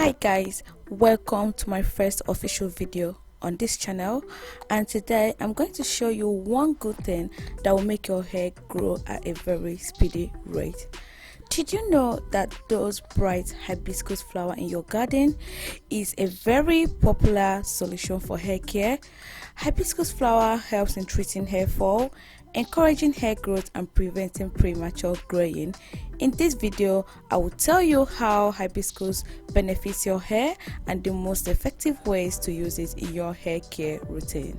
Hi guys, welcome to my first official video on this channel, and today I'm going to show you one good thing that will make your hair grow at a very speedy rate. Did you know that those bright hibiscus flower in your garden is a very popular solution for hair care? Hibiscus flower helps in treating hair fall, encouraging hair growth and preventing premature graying. In this video, I will tell you how hibiscus benefits your hair and the most effective ways to use it in your hair care routine.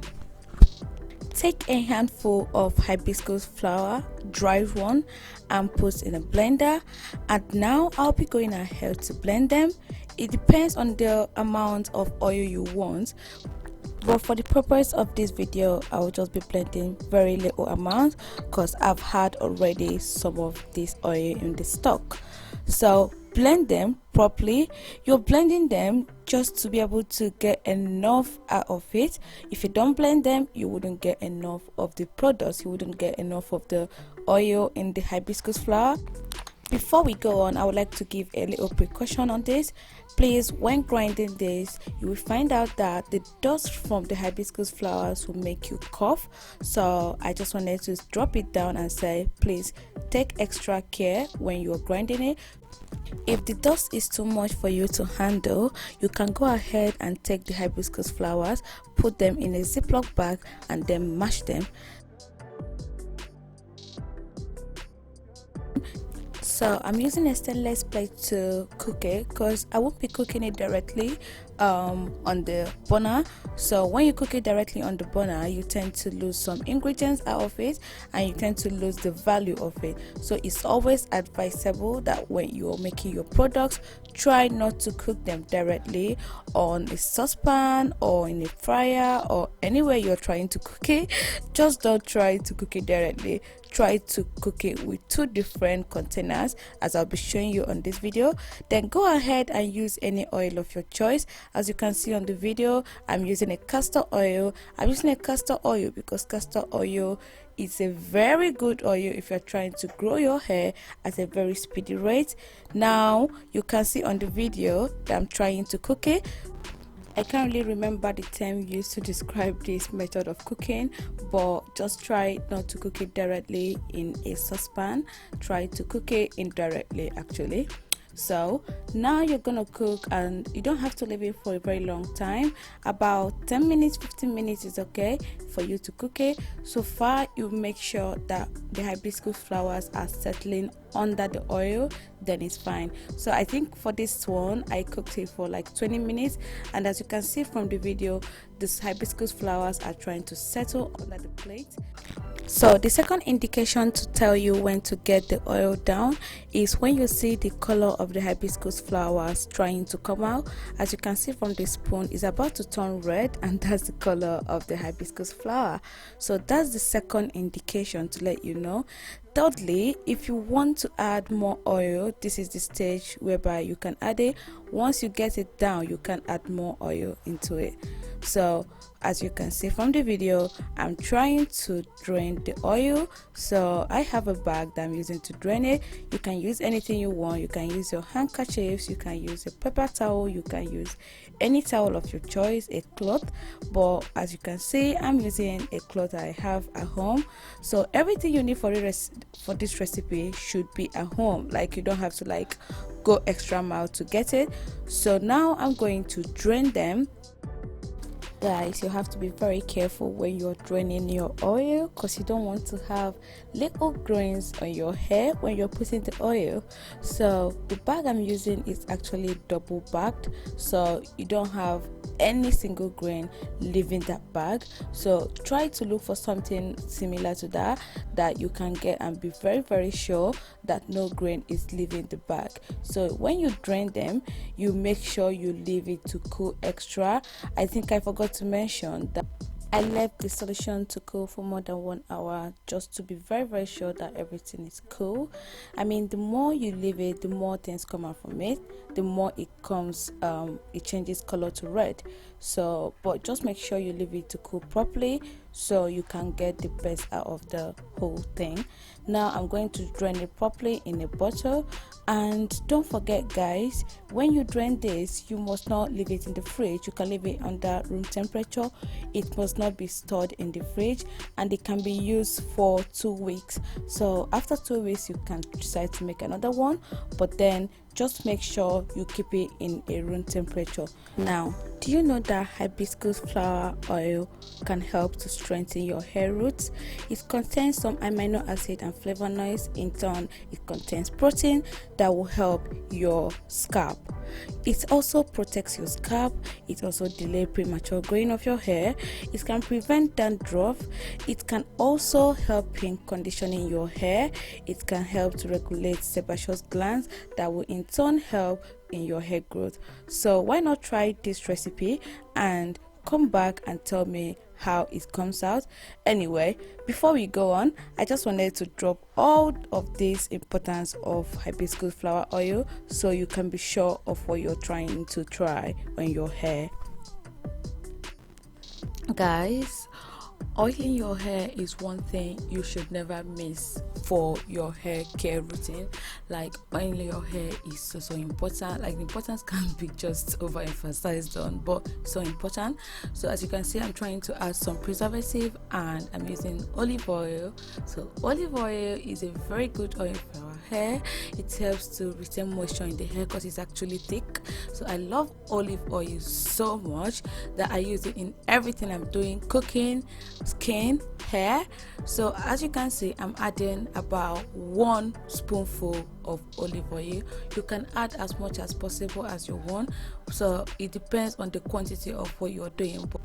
Take a handful of hibiscus flower, dried one, and put in a blender. And now I'll be going ahead to blend them. It depends on the amount of oil you want, but for the purpose of this video I will just be blending very little amount because I've had already some of this oil in the stock. So blend them properly. You're blending them just to be able to get enough out of it. If you don't blend them, you wouldn't get enough of the products, you wouldn't get enough of the oil in the hibiscus flower. Before we go on, I would like to give a little precaution on this. Please, when grinding this, you will find out that the dust from the hibiscus flowers will make you cough. So I just wanted to drop it down and say, please take extra care when you're grinding it. If the dust is too much for you to handle, you can go ahead and take the hibiscus flowers, put them in a Ziploc bag and then mash them. So I'm using a stainless plate to cook it because I won't be cooking it directly on the burner. So when you cook it directly on the burner, you tend to lose some ingredients out of it and you tend to lose the value of it. So it's always advisable that when you're making your products, try not to cook them directly on a saucepan or in a fryer or anywhere you're trying to cook it. Just don't try to cook it directly. Try to cook it with two different containers as I'll be showing you on this video. Then go ahead and use any oil of your choice. As you can see on the video, I'm using a castor oil. I'm using a castor oil because castor oil is a very good oil if you're trying to grow your hair at a very speedy rate. Now you can see on the video that I'm trying to cook it. I can't really remember the term used to describe this method of cooking, but just try not to cook it directly in a saucepan. Try to cook it indirectly actually. So now you're gonna cook, and you don't have to leave it for a very long time. About 10 minutes 15 minutes is okay for you to cook it. So far you make sure that the hibiscus flowers are settling under the oil, then it's fine. So I think for this one I cooked it for like 20 minutes, and as you can see from the video, these hibiscus flowers are trying to settle under the plate. So the second indication to tell you when to get the oil down is when you see the color of the hibiscus flowers trying to come out. As you can see from the spoon, it's about to turn red, and that's the color of the hibiscus flower. So that's the second indication to let you know. Thirdly, if you want to add more oil, this is the stage whereby you can add it. Once you get it down, you can add more oil into it. So as you can see from the video, I'm trying to drain the oil. So I have a bag that I'm using to drain it. You can use anything you want. You can use your handkerchiefs, you can use a paper towel, you can use any towel of your choice, a cloth. But as you can see, I'm using a cloth I have at home. So everything you need for this recipe should be at home. Like, you don't have to like go extra mile to get it. So now I'm going to drain them. Guys, you have to be very careful when you're draining your oil because you don't want to have little grains on your hair when you're putting the oil. So the bag I'm using is actually double bagged, so you don't have any single grain leaving that bag. So try to look for something similar to that you can get and be very sure that no grain is leaving the bag. So when you drain them, you make sure you leave it to cool extra. I think I forgot to mention that I left the solution to cool for more than 1 hour just to be very sure that everything is cool. I mean, the more you leave it, the more things come out from it, the more it comes it changes color to red. So but just make sure you leave it to cool properly so you can get the best out of the whole thing. Now I'm going to drain it properly in a bottle, and don't forget guys, when you drain this, you must not leave it in the fridge. You can leave it under room temperature. It must not be stored in the fridge, and it can be used for 2 weeks. So after 2 weeks you can decide to make another one, but then just make sure you keep it in a room temperature. Now, do you know that hibiscus flower oil can help to strengthen your hair roots? It contains some amino acid and flavonoids. In turn, it contains protein that will help your scalp. It also protects your scalp. It also delays premature growing of your hair. It can prevent dandruff. It can also help in conditioning your hair. It can help to regulate sebaceous glands that will in turn help in your hair growth. So why not try this recipe and come back and tell me how it comes out. Anyway, before we go on, I just wanted to drop all of this importance of hibiscus flower oil so you can be sure of what you're trying to try on your hair. Guys, oiling your hair is one thing you should never miss for your hair care routine. Like, oiling your hair is so important. Like, the importance can't be just overemphasized on, but so important. So as you can see, I'm trying to add some preservative and I'm using olive oil. So olive oil is a very good oil for our hair. It helps to retain moisture in the hair because it's actually thick. So I love olive oil so much that I use it in everything I'm doing: cooking, skin, hair. So as you can see, I'm adding about 1 spoonful of olive oil. You can add as much as possible as you want, so it depends on the quantity of what you're doing. But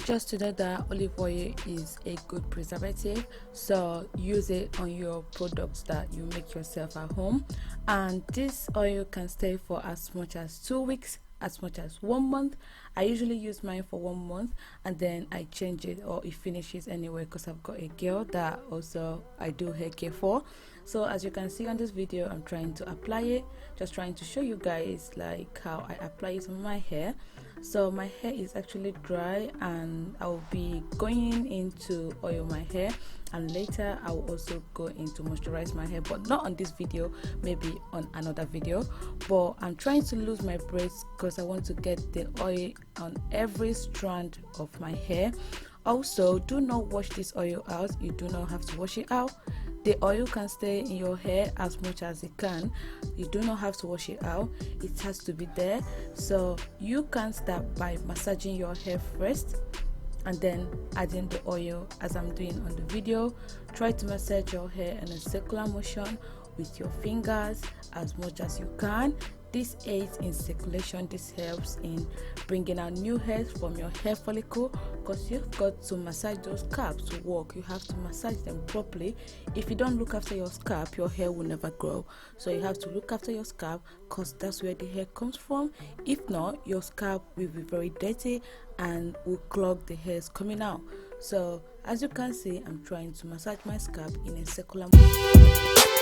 just to know that olive oil is a good preservative, so use it on your products that you make yourself at home. And this oil can stay for as much as 2 weeks, as much as 1 month. I usually use mine for 1 month and then I change it, or it finishes anyway, because I've got a girl that also I do hair care for. So as you can see on this video, I'm trying to apply it, just trying to show you guys like how I apply it on my hair. So my hair is actually dry and I'll be going into oil my hair, and later I will also go into moisturize my hair, but not on this video, maybe on another video. But I'm trying to lose my braids because I want to get the oil on every strand of my hair. Also, do not wash this oil out. You do not have to wash it out. The oil can stay in your hair as much as it can. You do not have to wash it out. It has to be there. So you can start by massaging your hair first and then adding the oil as I'm doing on the video. Try to massage your hair in a circular motion with your fingers as much as you can. This aids in circulation. This helps in bringing out new hairs from your hair follicle, because you've got to massage those scalps to work. You have to massage them properly. If you don't look after your scalp, your hair will never grow. So you have to look after your scalp, because that's where the hair comes from. If not, your scalp will be very dirty and will clog the hairs coming out. So as you can see, I'm trying to massage my scalp in a circular motion.